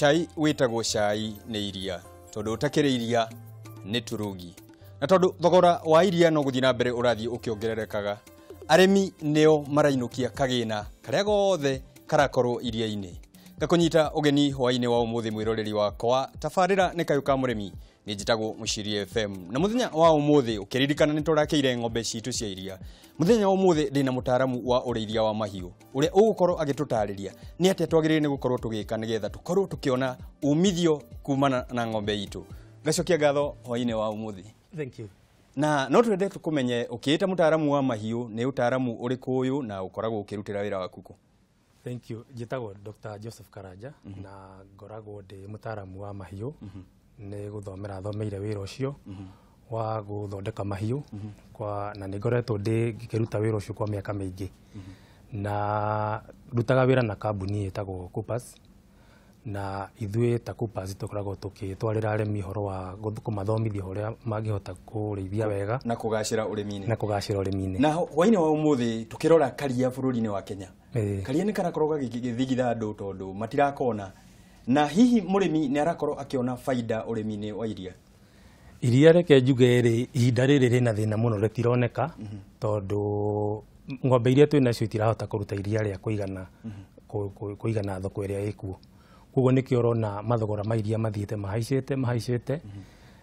Cai witagwo cai nĩ iria, tondu utakĩrĩ iria nĩ turugi. Na tondu thogora wa iria no gũthiĩ na mbere ũrathiĩ ũkĩongererekaga, arĩmi nĩo marainukia kagĩna karĩa gothe karakorwo iria-inĩ. Ngakũnyita ũgeni hwainĩ wa ũmũthĩ mwĩroreri wakwa, tabarĩra nĩ Kayu ka Murimi, nĩ njĩtagwo Mũcirie FM. Na mũthenya wa ũmũthĩ ũkĩririkana nĩ tũrakĩire ng'ombe citũ cia iria. Mũthenya wa ũmũthĩ ndĩna mũtaaramu wa ũrĩithia wa mahiũ, ũrĩa ũgũkorwo agĩtũtarĩria nĩ atĩa twagĩrĩire nĩ gũkorwo tũgĩka nĩgetha tũkorwo tũkĩona umithio kumana na ng'ombe itũ. Ngacokia ngatho hwainĩ wa ũmũthĩ. Thank you. Na no twende tũkũmenye ũkĩĩta mũtaaramu wa mahiũ nĩ ũtaaramu ũrĩkũ ũyũ na ũkoragwo ũkĩrutĩra wĩra waku kũ? Thank you. Njĩtagwo Dr. Joseph Karanja na ngoragwo ndĩ mũtaaramu wa mahiũ. Nĩ gũthomera thomeire wĩra ũcio wa gũthondeka mahiũ na nĩ ngoretwo ngĩruta wĩra ũcio kwa mĩaka mĩingĩ. Na rutaga wĩra na kambuni ĩtagwo Coopers, na ithuĩ ta Coopers tũkoragwo tũkĩtwarĩra arĩmi ũhoro wa kũmathomithia ũrĩa mangĩhota kũrĩithia wega na kũgacĩra ũrĩmi-inĩ. Na hwainĩ wa ũmũthĩ tukĩrora karia bũrũri-inĩ wa Kenya. Karia nĩ karakorwo gagĩthigitha andũ tondũ matirakona. Na hihi mũrĩmi nĩ arakorwo akĩona faida ũrĩmi-inĩ wa iria? Iria reke njuge ihinda rĩrĩ rĩna thĩna mũno rĩtironeka, tondũ ng'ombe iria twĩ nacio itirahota kũruta iria rĩa kũigana thoko ĩrĩa ĩkuo. Koguo nĩkĩo ũrona mathogora ma iria mathiĩte mahaicĩte,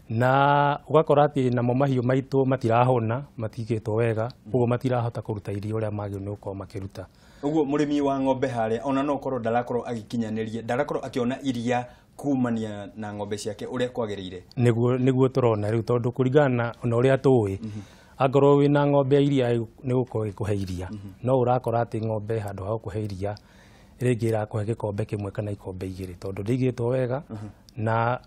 na ũgakora atĩ namo mahiũ maitũ matirahona, matigĩtwo wega, koguo matirahota kũruta iria ũrĩa magĩrĩirwo nĩ gũkorwo makĩruta. Ũguo mũrĩmi wa ng'ombe harĩa ona no korwo ndarakorwo agĩkinyanĩria, ndarakorwo akĩona iria kumania na ng'ombe ciake ũrĩa kwagĩrĩire. Nĩguo tũrona rĩu, tondũ kũringana na ũrĩa tũĩ, angorwo wĩna ng'ombe ya iria nĩ gũkorwo ĩkũhe iria, no ũrakora atĩ ng'ombe handũ ha gũkũhe iria rĩngĩ ĩrakũhe gĩkombe kĩmwe kana ikombe igĩrĩ, tondũ ndĩigĩtwo wega. Na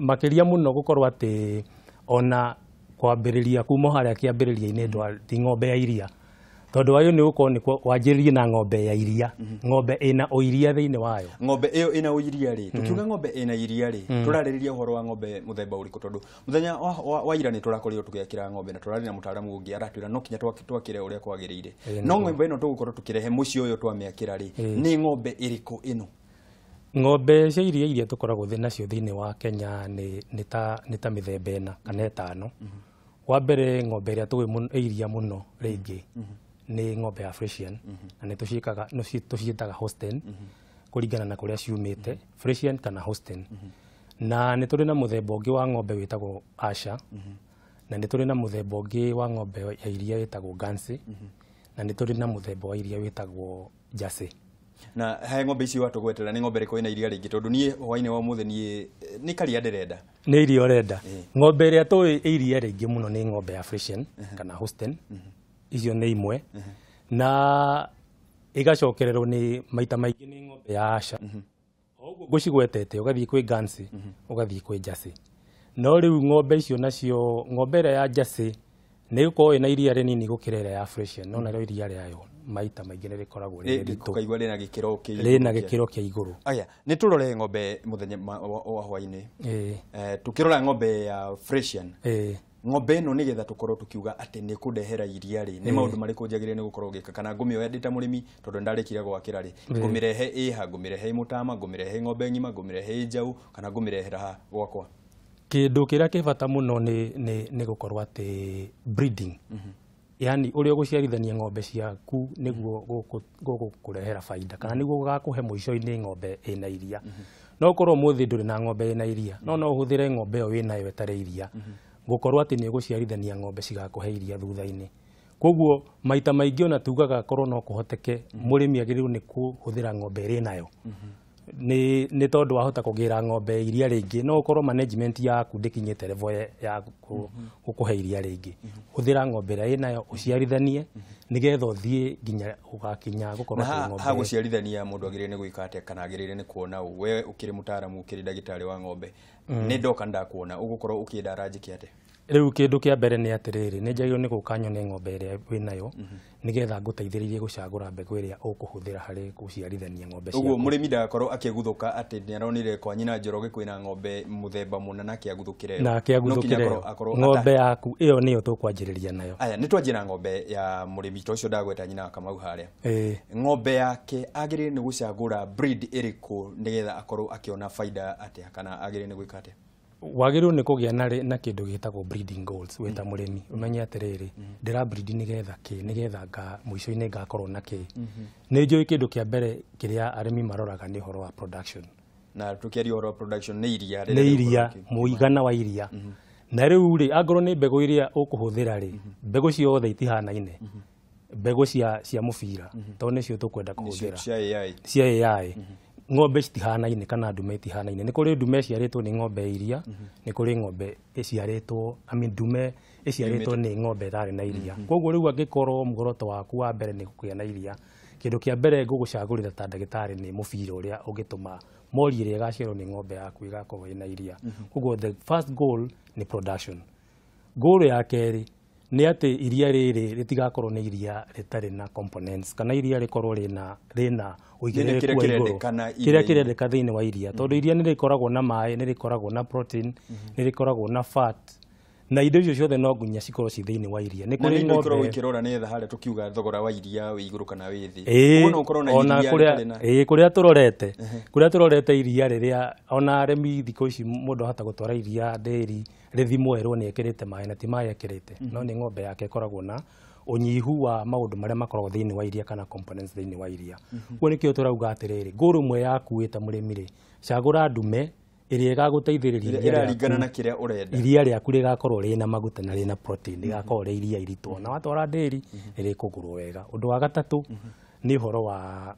makĩria mũno gũkorwo atĩ ona kwambĩrĩria kuma harĩa kĩambĩrĩria-inĩ ti ng'ombe ya iria, tondũ wayo nĩ gũkorwo nĩ wanjĩrĩrie na ng'ombe ya iria, ng'ombe ĩna ũiria thĩinĩ wayo. Ng'ombe ĩyo ĩna ũiria rĩ, tukiuga ng'ombe ĩna iria rĩ, tũrarĩrĩria ũhoro wa ng'ombe mũthemba ũrĩkũ? Tondũ mũthenya wa ira nĩ tũrakorirwo tũgĩakĩra ng'ombe na tũrarĩ na mũtaaramu ũngĩ aratwĩra no kinya twakĩre ũrĩa kwagĩrĩire. No ng'ombe ĩno tũgũkorwo tũkĩrehe mũciĩ ũyũ twamĩakĩra rĩ, nĩ ng'ombe ĩrĩkũ ĩno? Ng'ombe cia iria tũkoragwo nacio thĩinĩ wa Kenya nĩ ta mĩthemba ĩna kana ĩtano. Wa mbere, ng'ombe ĩrĩa tũĩ iria mũno rĩngĩ nĩ ng'ombe ya Friesian, na nĩ tũciĩtaga Holstein kũringana na kũrĩa ciumĩte, Friesian kana Holstein. Na nĩ tũrĩ na mũthemba ũngĩ wa ng'ombe wĩtagwo Asha, na nĩ tũrĩ na mũthemba ũngĩ wa ng'ombe ya iria wĩtagwo Gansi, na nĩ tũrĩ na mũthemba wa iria wĩtagwo Jersey. Na he ng'ombe ici watũgwetera nĩ ng'ombe ĩrĩkũ ĩna iria rĩingĩ? Tondũ niĩ hwainĩ wa ũmũthĩ niĩ nĩ karia ndĩrenda. Nĩ iria ũrenda? Ng'ombe ĩrĩa tũĩ iria rĩingĩ mũno nĩ ng'ombe ya Friesian kana Holstein, icio nĩ imwe, na ĩgacokererwo nĩ maita maingĩ nĩ ng'ombe ya Asha. Ũguo ngũcigwetete, ũgathiĩ kwĩ Gansi, ũgathiĩ kwĩ Jersey. No rĩu ng'ombe icio nacio, ng'ombe ĩrĩa ya Jersey nĩ gũkorwo ĩna iria rĩnini gũkĩra ĩrĩa ya Friesian, no narĩo iria rĩayo maita maingĩ nĩ rĩkoragwo rĩna gĩkĩro kĩa igũrũ. Aya, nĩ tũrore ng'ombe mũthenya wa hwainĩ. Tukĩrora ng'ombe ya Friesian, ng'ombe ĩno nĩgetha tũkorwo tũkiuga atĩ nĩ kũndehera iria rĩ, nĩ maũndũ marĩkũ njagĩrĩire nĩ gũkorwo ngĩka? Kana ngũmĩoya ndĩ ta mũrĩmi tondũ ndarĩkire gwakĩra rĩ, ngũmĩrehe ĩha, ngũmĩrehe mũtama, ngũmĩrehe ng'ombe ng'ima, ngũmĩrehe njaũ, kana ngũmĩrehera ha gwakwa? Kĩndũ kĩrĩa kĩ bata mũno nĩ gũkorwo atĩ breeding, yani ũrĩa ũgũciarithania ng'ombe ciaku nĩguo gũkũrehera faida, kana nĩguo gũgakũhe mũico-inĩ ng'ombe ĩna iria. No ũkorwo ũmũthĩ ndũrĩ na ng'ombe ĩna iria, no ũhũthĩre ng'ombe ĩyo wĩnayo ĩtarĩ iria, gũkorwo atĩ nĩ ũgũciarithania ng'ombe cigakũhe iria thutha-inĩ. Koguo maita maingĩ ona tugaga korwo no kũhoteke, mũrĩmi agĩrĩirwo nĩ kũhũthĩra ng'ombe ĩrĩ nayo. Nĩ tondũ wahota kũgĩra ng'ombe iria rĩingĩ, no ũkorwo management yaku ndĩkinyĩte level ya gũkũhe iria rĩingĩ. Hũthĩra ng'ombe ĩrĩa ĩnayo, ũciarithanie nĩgetha ũthiĩ nginya ũgakinya gũkorwo atĩ ng'ombe. Ha gũciarithania mũndũ agĩrĩire nĩ gwĩka atĩa, kana agĩrĩire nĩ kuona ũũ? We ũkĩrĩ mũtaaramu, ũkĩrĩ ndagĩtarĩ wa ng'ombe, nĩ ndoka ndakuona, ũgũkorwo ũkĩenda ranjĩke atĩa? Riu kindu kia mbere ni atiriri ni njagirwo ni gukanyo ni ng'ombe iria winayo nigetha nguteithiririe gucagura mbegu iria ukuhuthira hari guciarithania ng'ombe ciaku. Uguo murimi ndakorwo akiguthuka ati ni aronire kwa nyina Njoroge kwina ng'ombe muthemba muna na kiaguthukire na kiaguthukire ng'ombe yaku iyo niyo tukwanjiriria nayo. Aya ni twanjira ng'ombe ya murimi tocio ndagweta nyina Kamau haria. Ng'ombe yake agire ni gucagura breed iriku nigetha akorwo akiona faida ati kana agire ni gwika ati. Wagirwo ni kugia na kindu gitagwo breeding goals weta murimi umenye atiriri ndira breed nigetha nga muico-ini ngakorwo na ki ni njui kindu kia mbere kiria arimi maroraga ni horo wa production na tukiaria horo wa production ni iria muigana wa iria na riu ri angorwo ni mbegu iria ukuhuthira ri mbegu ciothe itihanaine mbegu cia mubira to nicio tukwenda kuhuthira cia AI ng'ombe citihanaine kana ndume itihanaine ni kuri ndume ciaritwo ni ng'ombe iria ni kuri ng'ombe iciaritwo ndume iciaritwo ni ng'ombe tari na iria koguo riu angikorwo mugoroto waku wa mbere ni kugia na iria kindu kia mbere ngugucagurira ta ndagitari ni mubira uria ungituma mori iria igaciarwo ni ng'ombe yaku igakorwo ina iria koguo the first goal ni production. Goal ya keri ni ati iria riri ritigakorwo ni iria ritari na components kana iria rikorwo rina uigiririku wa iguru kiria kirendeka thiini wa iria tondu iria ni rikoragwo na mai ni rikoragwo na protein ni rikoragwo na fat na indo icio ciothe no ngunya cikorwo ci thiini wa iria ni kuri ng'ombe ikorwo ikirora netha haria tukiuga thogora wa iria wi iguru kana wi thi uno ukorwo na iria kuria turorete iria riria ona aremi thiko ici mundu ahota gutwara iria dairy rithimo erwo ni ekirite mai na ti mai ekirite no ni ng'ombe yake ikoragwo na unyihu wa maundu maria makoragwo thiini wa iria kana components thiini wa iria uguo nikio turauga atiriri nguru mwe yaku wita murimi ri cagura ndume iria igaguteithiriria iraringana na kiria urenda iria riaku rigakorwo rina maguta na rina protein rigakorwo ri iria iritwo na watwara dairy rikugurwo wega. Undu wa gatatu ni horo wa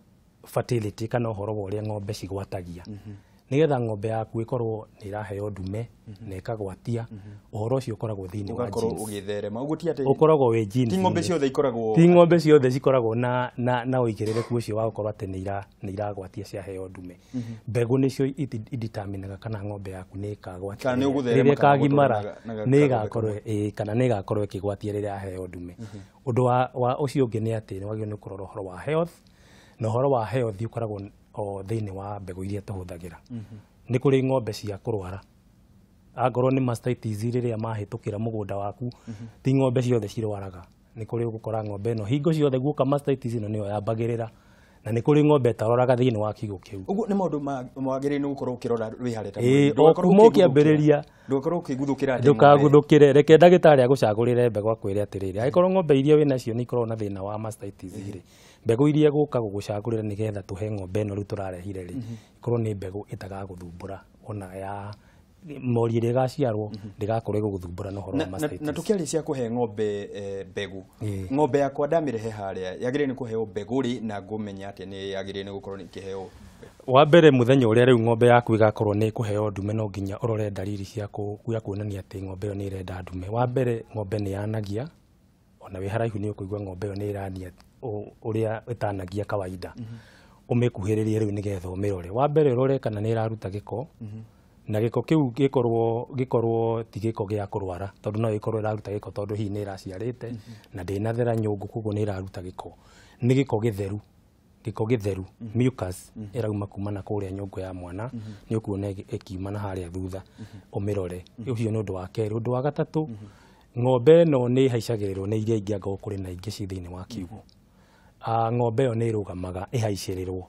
fertility kana horo wa uria ng'ombe cigwatagia nigetha ng'ombe yaku ikorwo ni iraheo ndume na ikagwatia uhoro ucio ukoragwo thiini wa ugakorwo ugitherema uguo ti ati ukoragwo we genes ti ng'ombe ciothe cikoragwo na uigirireku ucio wa gukorwo ati ni iragwatia cia heo ndume mbegu nicio ideterminaga kana ng'ombe yaku ni ikagwatia riria kagimara ni igakorwo ikigwatia riria heo ndume. Undu wa ucio ungi ni ati ni wagio ni kurora horo wa health na horo wa health ukoragwo o thiini wa mbegu iria tuhuthagira ni kuri ng'ombe cia kurwara angorwo ni mastitis riria mahitukira mugunda waku ti ng'ombe ciothe cirwaraga ni kuri gukora ng'ombe no hingo ciothe guka mastitis no niyo yambagirira na ni kuri ng'ombe taroraga thiini wa kigo kiu uguo ni maundu magirire ni gukorwo ukirora wihareta okumo kiambiriria ndukorwo ukiguthukira ndukaguthukire reke ndagitari agucagurire mbegu akwire atiriri aikorwo ng'ombe iria wina cio ni ikorwo na thina wa mastitis ri mbegu iria guka gugucagurira nigetha tuhe ng'ombe no ru turarehire ri ikorwo ni mbegu itagaguthumbura ona ya mori iria igaciarwo ndigakorwo iguguthumbura no horo wa mastitis na tukiari cia kuhe ng'ombe mbegu ng'ombe yakwa ndamirehe haria yagire ni kuheo mbegu ri na ngumenya ati ni yagire ni gukorwo ni kiheo wa mbere muthenya uria riu ng'ombe yaku igakorwo ni kuheo ndume no nginya urore dalili cia kuonania ati ng'ombe iyo ni irenda ndume. Wa mbere ng'ombe ni yanagia ona wi haraihu ni ukuigua ng'ombe iyo ni irania uria itanagia kawaida umikuhiririe riu nigetha umirore. Wa mbere urore kana ni iraruta giko na giko kiu gikorwo ti giko gia kurwara tondu no ikorwo iraruta giko tondu hi ni iraciarite na ndinathera nyungu koguo ni iraruta giko ni giko githeru mucus irauma kumana kuria nyungu ya mwana ni ukuona ikiumana haria thutha umirore ucio ni undu wa keri. Undu wa gatatu ng'ombe no ni haicagirirwo ni iria ingi anga ukuri na ingi ci thiini wa kiugo ng'ombe yo ni irugamaga ihaicirirwo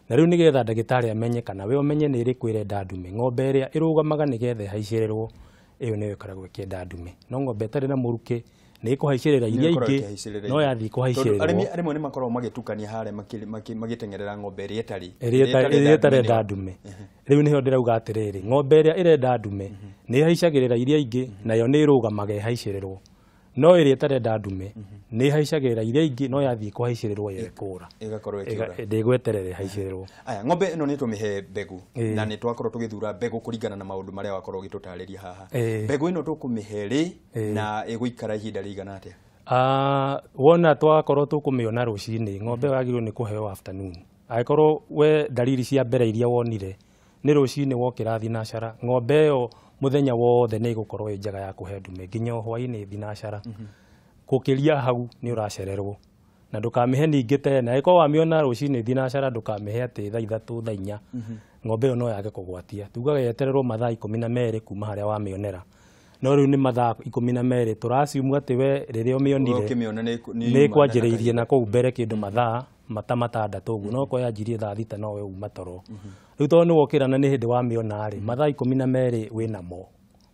na riu nigetha ndagitari amenye kana we umenye ni iriku irenda ndume ng'ombe iria irugamaga nigetha ihaicirirwo iyo niyo ikoragwo ikienda ndume no ng'ombe itari na muruki ni ikuhaicirira iria ingi no yathi kuhaicirirwo arimo ni makorwo magitukania hare magitengerera ng'ombe iria itarenda ndume riu niho ndirauga atiriri ng'ombe iria irenda ndume ni ihaicagirira iria ingi nayo ni irugamaga ihaicirirwo no iria itarenda ndume ni ihaicagirira iria ingi no yathi kuhaicirirwo yekura igakorwo ikiura ndigweterera ihaicirirwo. Aya ng'ombe ino ni tumihe mbegu na ni twakorwo tugithura mbegu kuringana na maundu maria wakorwo gitutariria haha mbegu ino tukumihe ri na iguikara ihinda rigana atia wona twakorwo tukumiona rucini ng'ombe wagirwo ni kuheo afternoon aikorwo we dalili cia mbere iria wonire ni rucini wokira thinacara ng'ombe yo muthenya wothe nä gå korwo ä njega ya kå he ndume nginya hwainä thinacara gå kä ria hau nä å racererwo na ndå kamä he ningä tene agä korwo wamä ona rå cinä thinacara ndå kamä he atä thaa ithatå thaa inya ng'ombe ä yo no yage kå gwatia tugaga yetererwo mathaa 12 kuma harä a wamä onera no rä u nä mathaa 12 tå raciumu atä we rä rä a å mä onire nä kwanjä rä irie na kå u mbere kä ndå mathaa matandatå å guo no korwo yanjirie thaa thita no we uma toro rä u tondå nä wokä rana nä hä ndä wamä ona rä mathaa 12 wä namo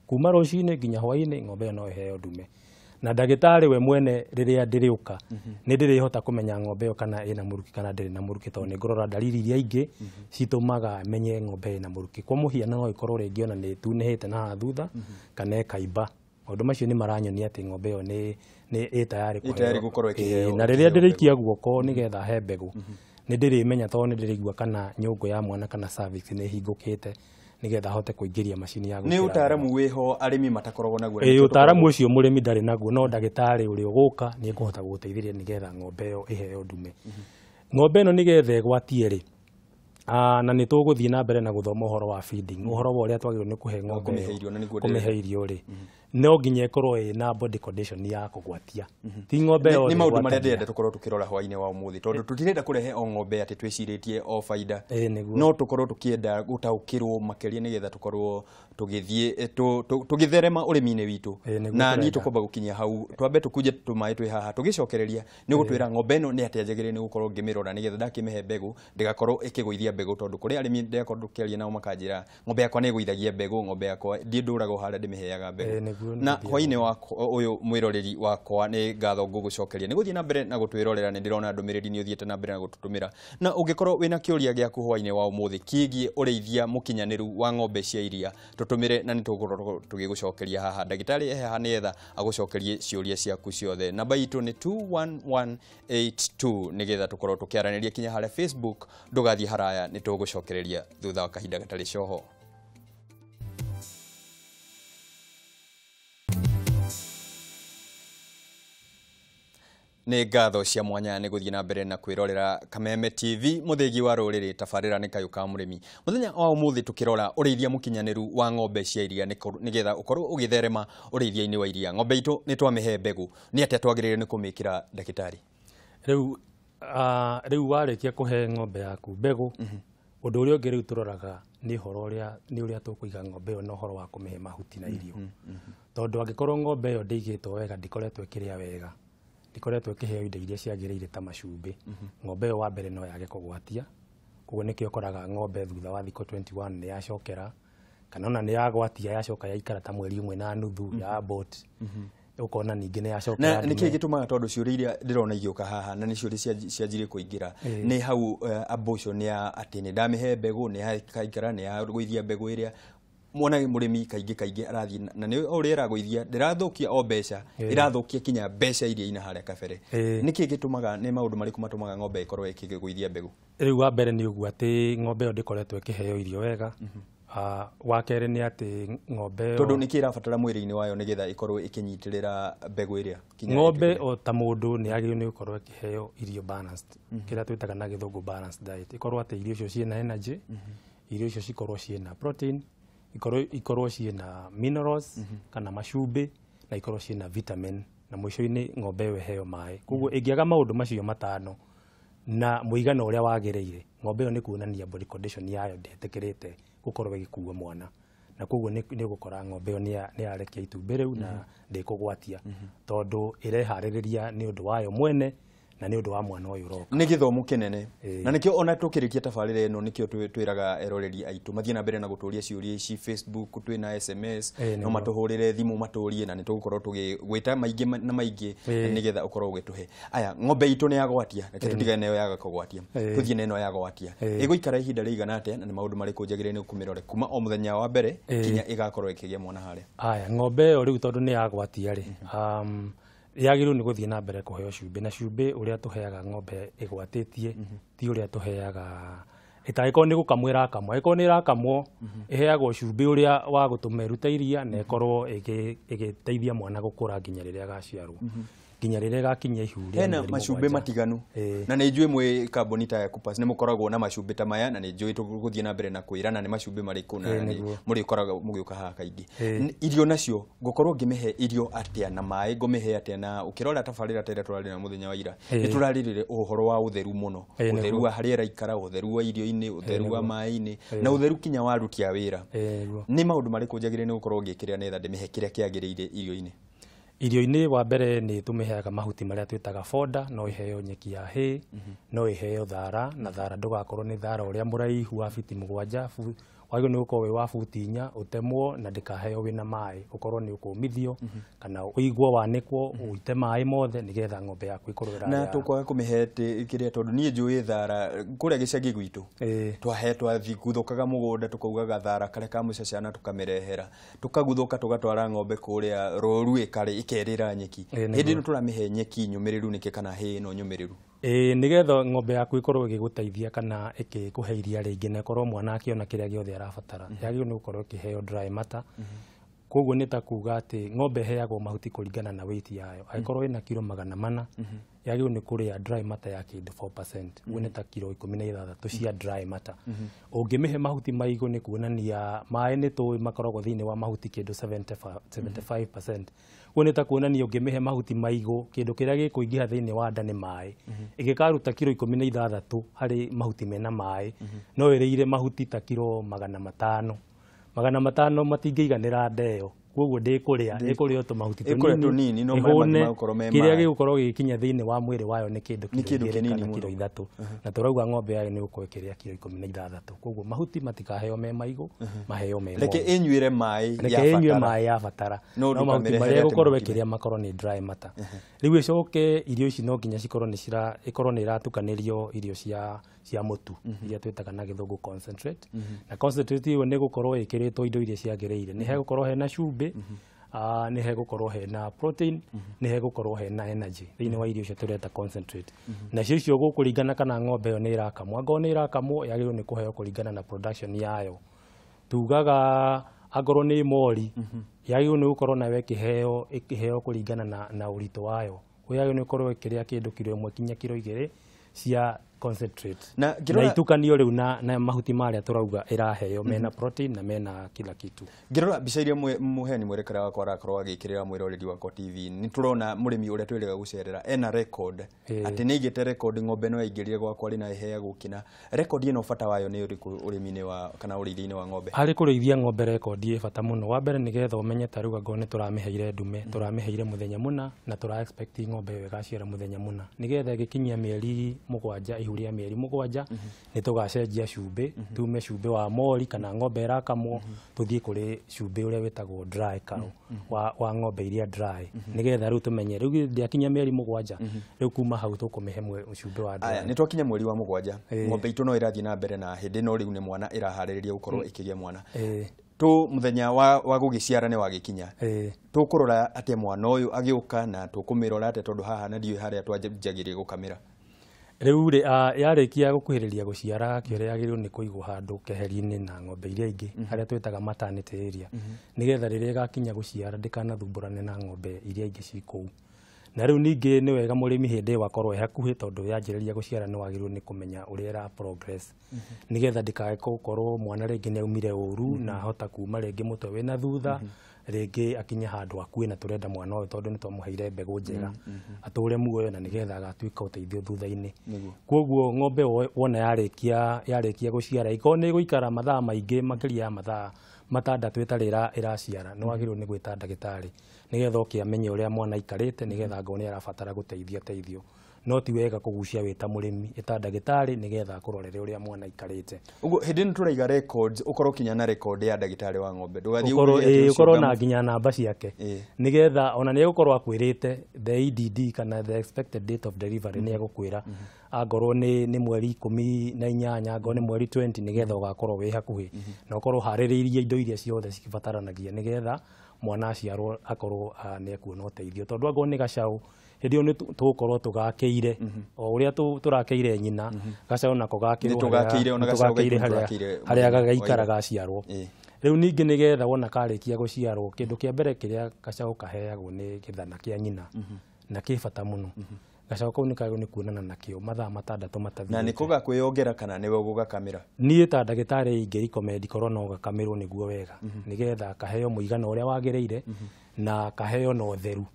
kuma rå cinä nginya hwainä ng'ombe ä yo no ä heo ndume na ndagĩtarĩ we mwene rĩrĩa ndĩrĩũka nĩ ndĩrĩhota kũmenya ng'ombe ĩyo kana ĩna mũrukĩ kana ndĩrĩ na mũrukĩ tondũ nĩ ngorora dalili iria ingĩ citũmaga menye ng'ombe ĩna mũrukĩ kwa mũhiano no ĩkorwo rĩngĩ ona nĩ tunĩhĩte na thutha kana ĩkaimba maũndũ macio nĩ maranyonia atĩ ng'ombe ĩyo nĩ tayari gũkorwo ĩkĩheo na rĩrĩa ndĩrĩikia guoko nĩgetha he mbegũ nĩ ndĩrĩmenya tondũ nĩ ndĩrĩigua kana nyũngũ ya mwana kana cervix nĩ hingũkĩte nigetha hote kuingĩria macini ya nĩ ũtaaramu wĩho arĩmi matakoragwo naguo ũtaaramu ũcio mũrĩmi ndarĩ naguo no ndagĩtarĩ ũrĩa ũgũka nĩ ekũhota gũgũteithĩrĩria nigetha ng'ombe ĩyo ĩheo ndume ng'ombe ĩno nigetha ĩgwatie rĩ na nĩ tũgũthiĩ na mbere na gũthoma ũhoro wa feeding ũhoro wa ũrĩa twagĩrĩirwo nĩ kũhe ng'ombe kũmĩhe irio rĩ no nginya ĩkorwo ĩna body condition ya kũgwatia ti ng'ombe nĩ maũndũ marĩa ndĩrenda tũkorwo tũkĩrora hwainĩ wa ũmũthĩ tondũ tũtirenda kũrehe o ng'ombe atĩ twĩcirĩtie o baida no tũkorwo tũkĩenda gũtaũkĩrwo makĩria nĩgetha tũkorwo tũgĩtherema ũrĩmi-inĩ witũ na niĩ tũkwamba gũkinyia hau twambe tũkuje tũmaĩ twĩ haha tũgĩcokereria nĩ gũtwĩra ng'ombe ĩno nĩ atĩ njagĩrĩire nĩ gũkorwo ngĩmĩrora nĩgetha ndakĩmĩhe mbegũ ndĩgakorwo ĩkĩgũithia mbegũ tondũ kũrĩ arĩmi ndĩrakorwo tũkĩaria nao makanjĩra ng'ombe yakwa nĩ ĩgũithagia mbegũ ng'ombe yakwa ndĩndũraga o harĩa ndĩmĩheaga mbegũ na hwainĩ wakwa ũyũ mwĩroreri wakwa nĩ ngatho ngũgũcokeria nĩ gũthiĩ na mbere na gũtwĩrorera nĩ ndĩrona ndũmĩrĩri nĩ ũthiĩte na mbere na gũtũtũmĩra na ũngĩkorwo wĩna kĩũria gĩaku hwainĩ wa ũmũthĩ kĩgiĩ ũrĩithia mũkinyanĩru wa ng'ombe cia iria tũtũmĩre na nĩ tũgũkorwo tũgĩgũcokeria haha ndagĩtarĩ ehaha nĩgetha agũcokerie ciũria ciaku ciothe namba itũ nĩ 21182 nĩgetha tũkorwo tũkĩaranĩria kinya harĩa Facebook ndũgathiĩ haraya nĩ tũgũcokereria thutha wa kahinda gatarĩ coho. nĩ ngatho cia mwanya nĩ gũthiĩ na mbere na kwĩrorera Kameme TV mũthĩgi wa rũrĩrĩ tabarĩra nĩ Kayu ka Murimi mũthenya wa ũmũthĩ tũkĩrora ũrĩithia mũkinyanĩru wa ng'ombe cia iria nĩgetha ũkorwo ũgĩtherema ũrĩithia-inĩ wa iria ng'ombe itũ nĩ twamĩhe mbegũ nĩ atĩa twagĩrĩire nĩ kũmĩkĩra ndagĩtarĩ rĩu warĩkia kũhe ng'ombe yaku mbegũ ũndũ ũrĩa ũngĩ rĩu tũroraga nĩ ũrĩa tũkũiga ng'ombe ĩyo na ũhoro wa kũmĩhe mahuti na irio tondũ angĩkorwo ng'ombe ĩyo ndĩigĩtwo wega ndikoretwo ĩkĩrĩa wega ikoretwo ĩkĩheo indo iria ciagĩrĩire ta macumbĩ ng'ombe ĩyo wa mbere no yage kũgwatia koguo nĩkĩo ũkoraga ng'ombe thutha wa thikũ 21 nĩ yacokera kana ona nĩ yagwatia yacoka yaikara ta mweri ũmwe na nuthu ya abort ũkona ningĩ nĩ yacokera na nĩkĩĩ gĩtũmaga tondũ ciũria iria ndĩrona igĩũka haha na nĩ ciũria cianjirie kũingĩra nĩ hau abortion ya atĩ nĩ ndamĩhe mbegũ nĩ yaikara nĩ yagũithia mbegũ ĩrĩa mwana mũrĩmi kaingĩ arathiĩ na nĩ ũrĩa ĩragũithia ndĩrathũkia o mbeca ĩrathũkia kinya mbeca iria ina harĩa kabere nĩkĩĩ gĩtũmaga nĩ maũndũ marĩkũ matũmaga ng'ombe ĩkorwo ĩkĩgũithia mbegũ rĩu wa mbere nĩ ũguo atĩ ng'ombe ĩyo ndĩkoretwo ĩkĩheo irio wega wa kerĩ nĩ atĩ ng'ombe tondũ nĩkĩĩ ĩrabatara mwĩrĩ-inĩ wayo nĩgetha ĩkorwo ĩkĩnyitĩrĩra mbegũ ĩrĩa ng'ombe o ta mũndũ nĩ yagĩrĩirwo nĩ gũkorwo ĩkĩheo irio balanced kĩrĩa twĩtaga na gĩthũngũ balanced diet ĩkorwo atĩ irio icio ciĩna energy irio icio cikorwo ciĩna protein ikorwo ciĩna minerals kana macumbĩ na ikorwo ciĩna vitamin na mũico-inĩ ng'ombe ĩyo ĩheo maĩ koguo ĩngĩaga maũndũ macio matano na mũigana ũrĩa wagĩrĩire ng'ombe ĩyo nĩ kuonania body condition yayo ndĩtĩkĩrĩte gũkorwo ĩgĩkua mwana na koguo nĩ ũgũkora ng'ombe ĩyo nĩ yarekia itumbĩ rĩu na ndĩkũgwatia tondũ ĩreharĩrĩria nĩ ũndũ wayo mwene na nĩ ũndũ wa mwana ũyũ ũroka nĩ gĩthomo kĩnene na nĩkĩo ona tũkĩrĩkia tabarĩra ĩno nĩkĩo twĩraga eroreri aitũ mathiĩ na mbere na gũtũria ciũria ici Facebook twĩna SMS no matũhũrĩre thimũ matũrie na nĩ tũgũkorwo tũgĩgwĩta maingĩ na maingĩ nĩgetha ũkorwo ũgĩtũhe aya ng'ombe itũ nĩ yagwatia reke tũtigane nayo yaga kũgwatia tũthiĩ na ĩno yagwatia ĩgũikara ihinda rĩigana atĩa na nĩ maũndũ marĩkũ njagĩrĩire nĩ kũmĩrore kuma o mũthenya wa mbere kinya ĩgakorwo ĩkĩgĩa mwana harĩa aya ng'ombe ĩyo rĩu tondũ nĩ yagwatia rĩ yagĩrĩirwo nĩ gũthiĩ na mbere kũheo cumbĩ na cumbĩ ũrĩa tũheaga ng'ombe ĩgwatĩtie ti ũrĩa tũheaga ĩtangĩkorwo nĩ gũkamwo ĩrakamwo angĩkorwo nĩ ĩrakamwo ĩheagwo cumbĩ ũrĩa wa gũtũma ĩrute iria na ĩkorwo ĩgĩteithia mwana gũkũra nginya rĩrĩa agaciarwo nginya rĩrĩa gakinya ihu rĩa hena macumbe matiganu na nĩ njũĩ mwĩ kambuni ta ya Coopers nĩ mũkoragwo na macumbe ta maya na nĩ njũĩ tũgũthiĩ na mbere na kwĩrana nĩ macumbe marĩkũ na mũrĩ koragwo mũgĩũka haha kaingĩ irio nacio ngũkorwo ngĩmĩhe irio atĩa na maĩ ngũmĩhe atĩa na ũkĩrora tabarĩra ta ĩrĩa tũrarĩ na mũthenya wa ira nĩ tũrarĩrĩire ũhoro wa ũtheru mũno ũtheru wa harĩa ĩraikara ũtheru wa irio-inĩ ũtheru wa maĩ-inĩ na ũtheru kinya wa aruti a wĩra nĩ maũndũ marĩkũ njagĩrĩire nĩ gũkorwo ngĩkĩrĩa nĩgetha ndĩmĩhe kĩrĩa kĩagĩrĩire irio-inĩ irio-inĩ wa mbere nĩ tũmĩheaga mahuti marĩa twĩtaga foda no iheo nyeki ya hay no iheo thara na thara ndũgakorwo nĩ thara ũrĩa mũraihu wa biti 7 wagĩrĩirwo nĩ gũkorwo wĩ wa buti 4 ũtemwo na ndĩkaheo wĩna maĩ ũkorwo nĩ ũkũmithio kana ũigwo wanĩkwo ũite maĩ mothe nĩgetha ng'ombe yaku ĩkorwo na tũkwaga kũmĩhe kĩrĩa tondũ niĩ njũĩ thara kũrĩa gĩcagi gwitũ twathi guthũkaga mũgũnda tũkaugaga thara karĩa ka mũcacana tũkamĩrehera tũkaguthũka tũgatwara ng'ombe kũrĩa rũru ĩkerĩra nyeki hĩndĩ ĩno tũramĩhe nyeki nyũmĩrĩru nĩkĩ kana hay ĩno nyũmĩrĩru nĩgetha ng'ombe yaku ĩkorwo ĩgĩgũteithia kana ĩkĩkũhe iria rĩingĩ na ĩkorwo mwana akĩona kĩrĩa gĩothe arabatara yagĩrĩirwo nĩ gũkorwo ĩkĩheo dry matter koguo nĩ ta kuga atĩ ng'ombe ĩheagwo mahuti kũringana na weight yayo angĩkorwo ĩna kilo 400 yagĩrĩirwo nĩ kũrĩa dry matter ya kĩndũ 4% ũguo nĩ ta kilo 16 cia dry matter ũngĩmĩhe mahuti maigũ nĩ kuonania maĩ nĩ tũĩ makoragwo thĩinĩ wa mahuti kĩndũ 75% ũguo nĩ ta kuonania ũngĩmĩhe mahuti maigũ kĩndũ kĩrĩa gĩkũingĩha thĩinĩ wa nda nĩ maĩ ĩngĩkaruta kilo 16 harĩ mahuti mena maĩ no ĩrĩire mahuti ta kilo 500 matingĩiganĩra nda ĩyo koguo ndĩkũrĩa tũmahuti tũnini no kĩrĩa gĩgũkorwo gĩkinya thĩinĩ wa mwĩrĩ wayo nĩ kĩndũ kĩnini kana kilo 3 na tũrauga ng'ombe yayo nĩ gũkorwo ĩkĩrĩa kilo 16 koguo mahuti matikaheo me maigũ maheo me reke ĩnyuĩre maĩ yabatara no mahuti marĩa gũkorwo ĩkĩrĩa makorwo nĩ dry matter rĩu ĩcoke irio ici no nginya cikorwo nĩ iratukanĩrio irio cia mũtu iria twĩtaga na gĩthũngũ concentrate na concentrate ĩyo nĩ gũkorwo ĩkĩrĩtwo indo iria ciagĩrĩire nĩ hegũkorwo hena cumbĩ nĩ hegũkorwo hena protein nĩ hegũkorwo hena energy thĩinĩ wa irio icio tũreta concentrate na icio gũkũringana kana ng'ombe ĩyo nĩ ĩrakamwo angorwo nĩ ĩrakamwo yagĩrĩirwo nĩ kũheo kũringana na production yayo tugaga angorwo nĩ mori yagĩrĩirwo nĩ gũkorwo nayo ĩkĩheo kũringana na ũritũ wayo yagĩrĩirwo nĩ gũkorwo ĩkĩrĩa kĩndũ kilo 1 kinya kilo 2 cia concentrate na itukanio rĩu na mahuti marĩa tũrauga ĩraheo mena protein na mena kila kitu ngĩrora mbica iria mũheni mwerekera wakwa arakorwo agĩkĩrĩra mwĩroreri wakwa TV nĩ tũrona mũrĩmi ũrĩa twĩrĩga gũcerera ena record atĩ nĩ igĩte record ng'ombe no yaingĩrire gwakwa rĩ na ĩheagwo kĩna record ĩno bata wayo nĩ ũrĩkũ ũrĩmi-inĩ wa kana ũrĩithia-inĩ wa ng'ombe harĩ kũrĩithia ng'ombe record ĩ bata mũno wa mbere nĩgetha ũmenye ta rĩu angorwo nĩ tũramĩheire ndume tũramĩheire mũthenya mũna na tũra expect ng'ombe ĩyo ĩgaciara mũthenya mũna nĩgetha ĩgĩkinyia mĩeri 7 ihu rĩa mĩeri 7 nĩ tũgacenjia cumbĩ tume cumbĩ wa mori kana ng'ombe ĩrakamwo tũthiĩ kũrĩ cumbĩ ũrĩa wĩtagwo dry cow wa ng'ombe iria dry nĩgetha rĩu tũmenye rĩu ndĩakinya mĩeri 7 rĩu kuma hau tũkũmĩhe cumbĩ wa dry nĩ twakinya mweri wa 7 ng'ombe itũ no ĩrathiĩ na mbere na hĩndĩ no rĩu nĩ mwana ĩraharĩrĩria gũkorwo ĩkĩgĩa mwana mũthenya wa gũgĩciara nĩ wagĩkinya tũkũrora atĩ mwana ũyũ agĩũka na tũkũmĩrora atĩ tondũ haha na ndiũĩ harĩa twanjagĩrĩrie gũkamĩra rĩu yarĩkia gũkuhĩrĩria gũciara kĩrĩa yagĩrĩirwo nĩ kũigwo handũ keheri-inĩ na ng'ombe iria ingĩ harĩa twĩtaga maternity area nĩgetha rĩrĩa ĩgakinya gũciara ndĩkanathumburane na ng'ombe iria ingĩ ci kũu na rĩu ningĩ nĩ wega mũrĩmi hĩndĩ ĩyo akorwo hakuhĩ tondũ yanjĩrĩria gũciara nĩ wagĩrĩirwo nĩ kũmenya ũrĩa ĩra progress nĩgetha ndĩgagĩkorwo mwana rĩngĩ nĩ aumire ũru na ahota kuma rĩngĩ mũtwe wĩna thutha rĩngĩ akinya handũ akuĩ na tũrenda mwana ũyũ tondũ nĩ twamũheire mbegũ njega atũre muoyo na nĩgetha agatuĩka ũteithio thutha-inĩ koguo ng'ombe wona yarĩkia gũciara ikorwo nĩ gũikara mathaa maingĩ makĩria ya mathaa matandatũ ĩtarĩ ĩraciara nĩ wagĩrĩirwo nĩ gwĩta ndagĩtarĩ nĩgetha oke amenye ũrĩa mwana aikarĩte nĩgetha angorwo nĩ arabatara gũteithio no ti wega kũgucia wĩta mũrĩmi ĩta ndagĩtarĩ nĩgetha akũrorere ũrĩa mwana aikarĩte ũguo hĩndĩ ĩno tũraiga records ũkorwo kinya na record ya ndagĩtarĩ wa ng'ombe ũkorwo na nginya namba ciake nĩgetha ona nĩ egũkorwo akwĩrĩte the EDD kana the expected date of delivery nĩ egũkwĩra angorwo nĩ mweri 18 angorwo nĩ mweri 20 nĩgetha ũgakorwo wĩ hakuhĩ na ũkorwo harĩrĩirie indo iria ciothe cibataranagia nĩgetha mwana aciarwo akorwo nĩ ekuona ũteithio tondũ angorwo nĩ gacaũ hĩndĩ ĩyo nĩ tũgũkorwo tũgakĩire o ũrĩa tũrakĩire nyina gacaũ nako gakĩire harĩa gagaikara gaciarwo rĩu ningĩ nĩgetha wona karĩkia gũciarwo kĩndũ kĩa mbere kĩrĩa gacaũ kaheagwo nĩ gĩthana kĩa nyina na kĩbata mũno gacaũ kau nĩ kuonana nakĩo mathaa 6 matathirĩte. Na nĩko gakwĩyongera kana nĩwe ũgũgakamĩra? Niĩ ta ndagĩtarĩ ingĩrecommend korwo no gakamirwo nĩguo wega nĩgetha kaheo mũigana ũrĩa wagĩrĩire na kaheo na ũtheru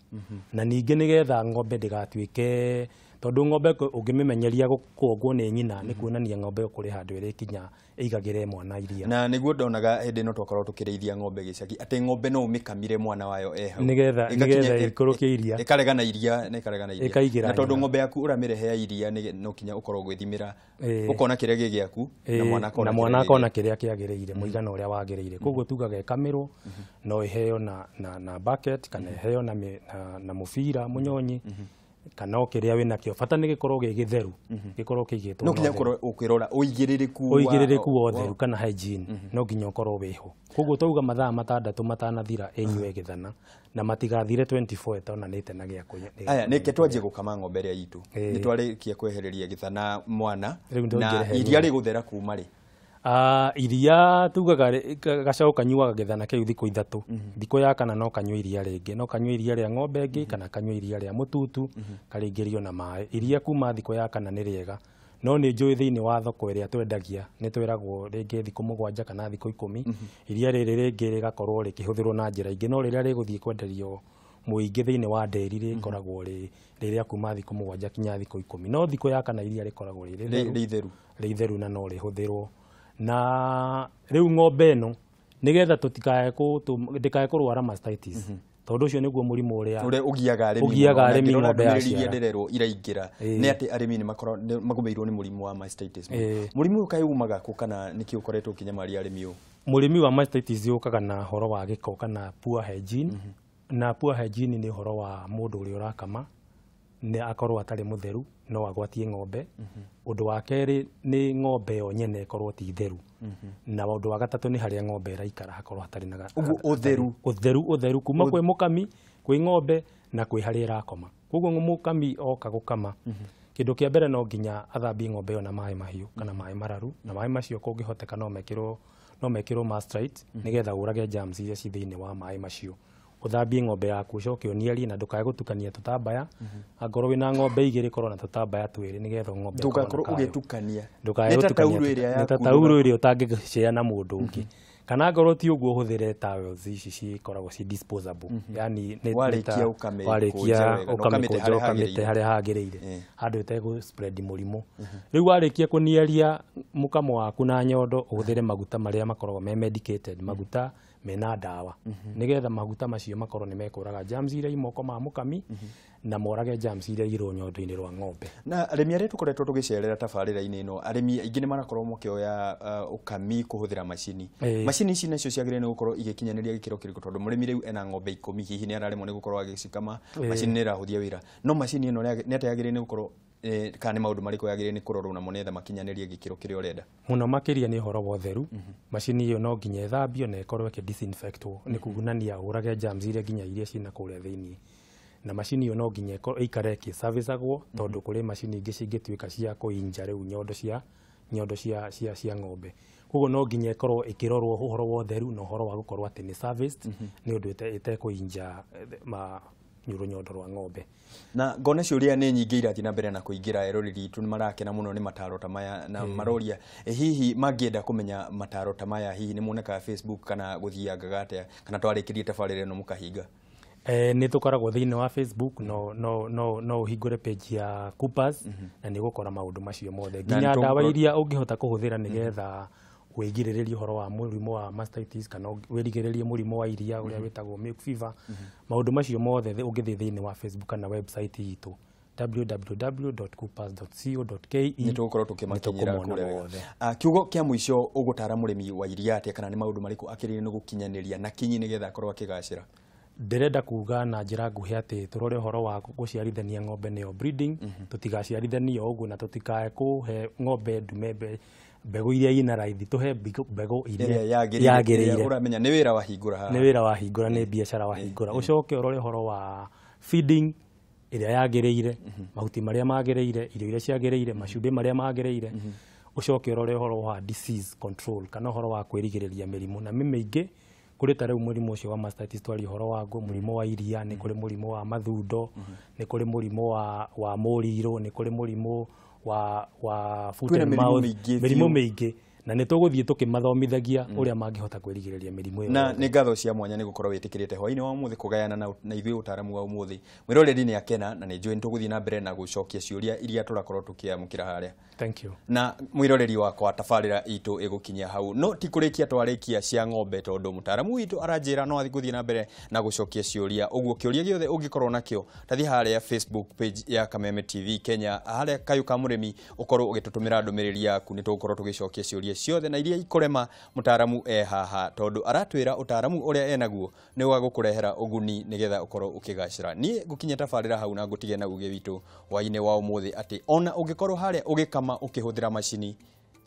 na ningĩ nĩgetha ng'ombe ndĩgatuĩke tondũ ng'ombe ũngĩmĩmenyeria gũkongwo nĩ nyina nĩ kuonania ng'ombe kũrĩ handũ ĩrĩkinya ĩigagĩre mwana iria. Na nĩguo ndonaga hĩndĩ ĩno twakorwo tũkĩrĩithia ng'ombe gĩcagi atĩ ng'ombe no ũmĩkamire mwana wayo hau nĩgetha ĩikũrũkie iria ĩkaregana iria ĩkaigĩra na tondũ ng'ombe yaku ũramĩrehea iria no kinya ũkorwo gwĩthimĩra ũkona kĩrĩa gĩ gĩaku na mwana akona kĩrĩa kĩagĩrĩire mũigana ũrĩa wagĩrĩire. Koguo tugaga ĩkamirwo no ĩheo na bucket kana ĩheo na mũbira mũnyonyi kana kĩrĩa wĩ nakĩo bata nĩ gĩkorwo gĩ gĩtheru gĩkorwo kĩigĩtwo no kinya ũkĩrora ũigĩrĩrĩku wa ũtheru kana hygiene no nginya ũkorwo wĩho. Koguo twauga mathaa 6 matanathira ĩnyue gĩthana na matigathire 24 ĩtonanĩte na gĩa kũnyua. Aya nĩke twanjie gũkama ng'ombe ĩrĩa itũ nĩtwarĩkia kwehereria gĩthana mwana na iria rĩgũthera kuma rĩ? Iria tugaga gacaũ kanyuaga gĩthana kĩu thikũ 3 thikũ ya kana no kanyue iria rĩngĩ no kanyue iria rĩa ng'ombe ĩngĩ kana kanyue iria rĩa mũtutu karingĩrio na maĩ. Iria kuma thikũ ya kana nĩ rĩega no nĩ njũĩ thĩinĩ wa thoko ĩrĩa twendagia nĩ tweragwo rĩngĩ thikũ 7 kana thikũ 10 iria rĩrĩ rĩngĩ rĩgakorwo rĩkĩhũthĩrwo na njĩra ingĩ no rĩrĩa rĩgũthiĩ kwenderio mũingĩ thĩinĩ wa nderi rĩkoragwo rĩrĩa kuma thikũ 7 kinya thikũ 10 no thikũ ya kana iria rĩkoragwo rĩtheru na no rĩhũthĩrwo. Na rĩu ng'ombe ĩno nĩgetha ndĩkae kũrwara mastitis tondũ ũcio nĩguo mũrimũ ũrĩa ũgiaga arĩmi ng'ombe yaciara ndererwo iraingĩra nĩ atĩ arĩmi nĩ magũmĩirwo nĩ mũrimũ wa mastitis. Mũrimũ ũyũ kaĩ umaga kũ kana nĩkĩ ũkoretwo ũkinyamaria arĩmi ũyũ? Mũrimũ wa mastitis ũkaga na horo wa gĩko kana poor hygiene na poor hygiene nĩ horo wa mũndũ ũrĩa ũrakama nĩ akorwo atarĩ mũtheru no agwatie ng'ombe. Ũndũ wa kerĩ nĩ ng'ombe yo nyene ĩkorwo ti theru na ũndũ wa gatatũ nĩ harĩa ng'ombe ĩraikara hakorwo hatarĩ na ũtheru kuma kwĩ mũkami kwĩ ng'ombe na kwĩ harĩa ĩrakoma. Koguo mũkami oka gũkama kĩndũ kĩa mbere no nginya athambie ng'ombe ĩyo na maĩ mahiũ kana maĩ mararu na maĩ macio kũngĩhoteka no mekĩrwo mastrite nĩgetha ũrage germs iria ci thĩinĩ wa maĩ macio. Ũthambie ng'ombe yaku ucoke ũniarie na ndũkae gũtukania tũtambaya angorwo wĩna ng'ombe 2 korwo na tũtambaya 2 nĩgetha ng'ombe ndũgakorwo ũgĩtukania nĩ ta tauro ĩrĩa ũtangĩshare na mũndũ ũngĩ kana ngorwo ti ũguo ũhũthĩre towels ici cikoragwo ci disposable yani warĩkia ũkamĩte harĩa hagĩrĩire handũ ĩtegũ spread mũrimũ. Rĩu warĩkia kũniaria mũkamo waku na nyondo ũhũthĩre maguta marĩa makoragwo me medicated maguta mena ndawa nĩgetha maguta macio makorwo nĩ mekũraga germs iria imoko ma mũkami na morage germs iria irĩ nyondo-inĩ rwa ng'ombe. Na arĩmi arĩa tũkoretwo tũgĩcerera tabarĩra-inĩ ĩno arĩmi aingĩ nĩ marakorwo makĩoya ũkami kũhũthĩra macini. Macini ici nacio ciagĩrĩire nĩ gũkorwo igĩkinyanĩria gĩkĩro kĩrĩkũ tondũ mũrĩmi rĩu ena ng'ombe 10 hihi nĩ araremwo nĩ gũkorwo agĩcikama macini nĩ ĩrahũthia wĩra no macini ĩno nĩ atĩ yagĩrĩire nĩ gũkorwo kana nĩ maũndũ marĩkũ yagĩrĩire nĩ kũrorwo namo nĩgetha makinyanĩrie gĩkĩro kĩrĩa ũrenda? Mũno makĩria nĩ ũhoro wa ũtheru. Macini ĩyo no nginya ĩthambio na ĩkorwo ĩkĩdisinfectwo nĩ kugunania ũrage germs iria nginya iria ciĩna kũrĩa thĩinĩ na macini ĩyo no nginya ĩikare ĩkĩserviceagwo tondũ kũrĩ macini ingĩ cingĩtuĩka cia kũinja rĩu nyondo cia ng'ombe. Koguo no nginya ĩkorwo ĩkĩrorwo ũhoro wa ũtheru na ũhoro wa gũkorwo atĩ nĩ serviced nĩ ũndũ ĩtekũinja nyondo rwa ng'ombe. Na ngona ciũria nĩ nyingĩ irathiĩ na mbere na kũingĩra eroreri itũ nĩ marakena mũno nĩ mataro ta maya na maroria hihi mangĩenda kũmenya mataro ta maya hihi nĩ muonekaga Facebook kana gũthiangaga atĩa kana twarĩkĩrie tabarĩra ĩno mũkahinga? Nĩ tũkoragwo thĩinĩ wa Facebook no ũhingũre page ya Coopers na nĩ gũkora maũndũ macio mothe nginya ndawa iria ũngĩhota kũhũthĩra nĩgetha wĩgirĩrĩrie ũhoro wa mũrimũ wa mastitis kana wĩrigĩrĩrie mũrimũ wa iria ũrĩa wĩtagwo milk fever. Maũndũ macio mothe ũngĩthiĩ thĩinĩ wa Facebook kana website itũ www.coopers.co.ke nĩ tũgũkorwo tũkĩmakinyĩra kũrĩa. Kiugo kĩa mũico ũgũtara mũrĩmi wa iria atĩa kana nĩ maũndũ marĩkũ akĩrĩire nĩ gũkinyanĩria na kinyi nĩgetha akorwo akĩgacĩra? Ndĩrenda kuga na njĩra nguhĩ atĩ tũrore ũhoro wa gũciarithania ng'ombe nĩyo breeding tũtigaciarithanie ũguo na tũtikae kũhe ng'ombe ndume mbegũ iria ina raithi tuhe mbegũ iria yagĩrĩire. Uramenya nĩ wĩra wahingũra nĩ biacara wahingũra. Ucoke ũrore ũhoro wa feeding ĩrĩa yagĩrĩire mahuti marĩa magĩrĩire irio iria ciagĩrĩire macumbĩ marĩa magĩrĩire. Ucoke ũrore ũhoro wa disease control kana ũhoro wa kwĩrigĩrĩria mĩrimũ na mĩingĩ kuri ta riu murimu ucio wa mastitis twari horo waguo murimu wa iria ni kuri murimu wa mathundo ni kuri murimu wa muriro ni kuri murimu wa foot and mouth mirimu mingi na nä tågåthiä tå kä mathomithagia å rä a mangä hota kwä rigä rä ria mä rimå na nä ngatho cia mwanya nä gå korwo wä tä kä rä te hwainä wa må thä kå gayana na ithuä å taramu wa må thä mwä roreri nä akena na nä njå nä tå gå thiä na mbere na gå cokia ciå iria tå rakorwo tå kä amå kä ra harä na mwä roreri wakwa tabarä ra itå ä gå kinyia hau no ti kå rä kia twarä kia cia ng'ombe tondå må taramu witå aranjä ra no athä gå thiä na mbere na gå cokia ciå ria å guo kä å ria gä othe å ngä korwo nakä tathi harä a Facebook page ya Kameme TV Kenya harä a Kayu ka Murimi å korwo å gä tå tå mä ra ndå mä rä ri yaku nä tå gå korwo tå gä cokia ciå ciothe na iria ikorema mutaramu haha tondu aratwira utaramu uria enaguo ni wa gukurehera uguni nigetha ukorwo ukigacira ni gukinya tabarira hau na gutige na uge witu waine wa umuthi ati ona ungikorwo haria ugikama ukihuthira machini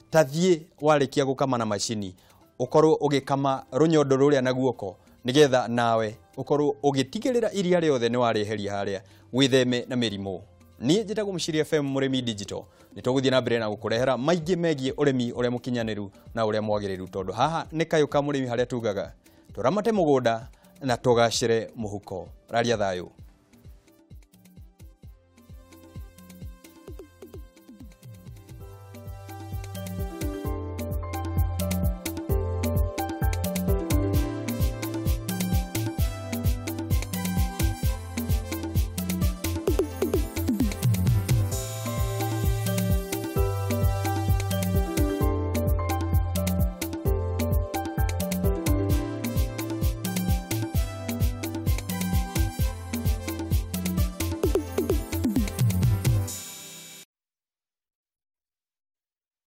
tathie warikia gukama na machini ukorwo ugikama runyondo ruria na guoko nigetha nawe ukorwo ugitigirira iria riothe ni wareheria haria witheme na mirimu ni njitagwo Muciria FM Murimi Digital ni tuguthie na mbere na gukurehera maingi megie urimi uria mukinyaniru na uria mwagiriru tondu haha ni Kayu ka Murimi haria tugaga turamate mugunda na tugacire muhuko raria thayo.